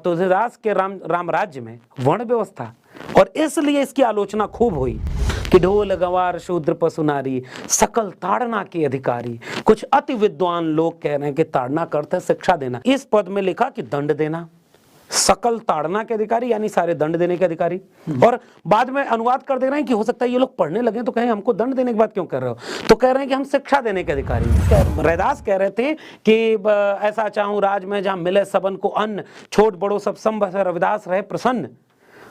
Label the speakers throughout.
Speaker 1: तुलसीदास के राम राज्य में वर्ण व्यवस्था, और इसलिए इसकी आलोचना खूब हुई कि ढोल गवार शूद्र पशु नारी सकल ताड़ना के अधिकारी। कुछ अति विद्वान लोग कह रहे हैं कि ताड़ना का अर्थ है शिक्षा देना। इस पद में लिखा कि दंड देना, सकल ताड़ना के अधिकारी यानी सारे दंड देने के अधिकारी। और बाद में अनुवाद कर दे रहे हैं कि हो सकता है ये लोग पढ़ने लगे तो कहें हमको दंड देने की बात क्यों कर रहे हो, तो कह रहे हैं कि हम शिक्षा देने के अधिकारी। रैदास कह रहे थे कि ऐसा चाहूं राज में जहां मिले सबन को अन्न, छोट बड़ो सब संभव रविदास रहे प्रसन्न।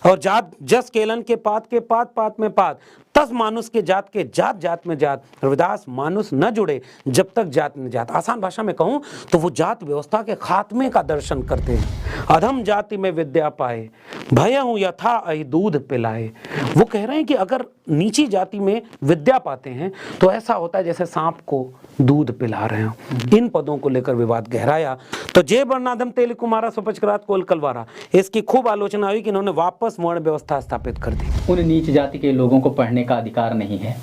Speaker 1: और जात जस केलन के पात पात में पात, तस मानुष के जात जात में जात। रविदास मानुष न जुड़े जब तक जात में जात। आसान भाषा में कहूं तो वो जात व्यवस्था के खात्मे का दर्शन करते हैं। अधम जाति में विद्या पाए, भय हूं यथा अहि दूध पिलाए। वो कह रहे हैं कि अगर नीची जाति में विद्या पाते हैं तो ऐसा होता है जैसे सांप को दूध पिला रहे हो। इन पदों को लेकर विवाद गहराया। तो जे वर्णाधम तेली कुमारा सुपचक्रात कोल कलवारा, इसकी खूब आलोचना हुई कि इन्होंने वापस वर्ण व्यवस्था स्थापित कर दी।
Speaker 2: उन नीच जाति के लोगों को पढ़ने का अधिकार नहीं है,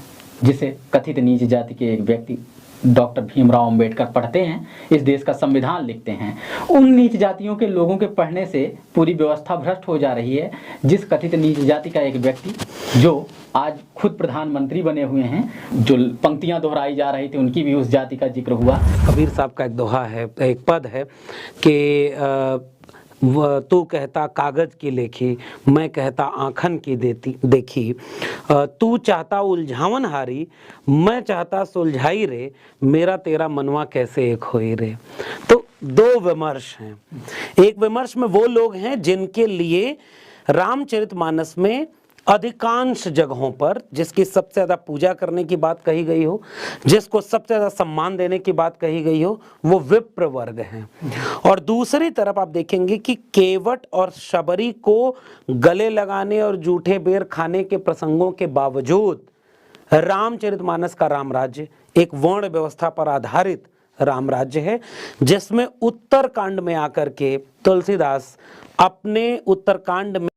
Speaker 2: जिसे कथित नीच जाति के एक व्यक्ति डॉक्टर भीमराव अंबेडकर पढ़ते हैं, इस देश का संविधान लिखते हैं। उन नीच जातियों के लोगों के पढ़ने से पूरी व्यवस्था भ्रष्ट हो जा रही है। जिस कथित नीच जाति का एक व्यक्ति जो आज खुद प्रधानमंत्री बने हुए हैं, जो पंक्तियां दोहराई जा रही थी, उनकी भी उस जाति का जिक्र हुआ।
Speaker 1: कबीर साहब का एक दोहा है, एक पद है कि तू कहता कागज की लेखी, मैं कहता आँखन की देखी। तू चाहता उलझावन हारी, मैं चाहता सुलझाई रे। मेरा तेरा मनवा कैसे एक होई रे। तो दो विमर्श हैं। एक विमर्श में वो लोग हैं जिनके लिए रामचरितमानस में अधिकांश जगहों पर जिसकी सबसे ज्यादा पूजा करने की बात कही गई हो, जिसको सबसे ज्यादा सम्मान देने की बात कही गई हो, वो विप्र वर्ग हैं। और दूसरी तरफ आप देखेंगे कि केवट और शबरी को गले लगाने और जूठे बेर खाने के प्रसंगों के बावजूद रामचरितमानस का राम राज्य एक वर्ण व्यवस्था पर आधारित राम राज्य है, जिसमें उत्तरकांड में आकर के तुलसीदास अपने उत्तरकांड में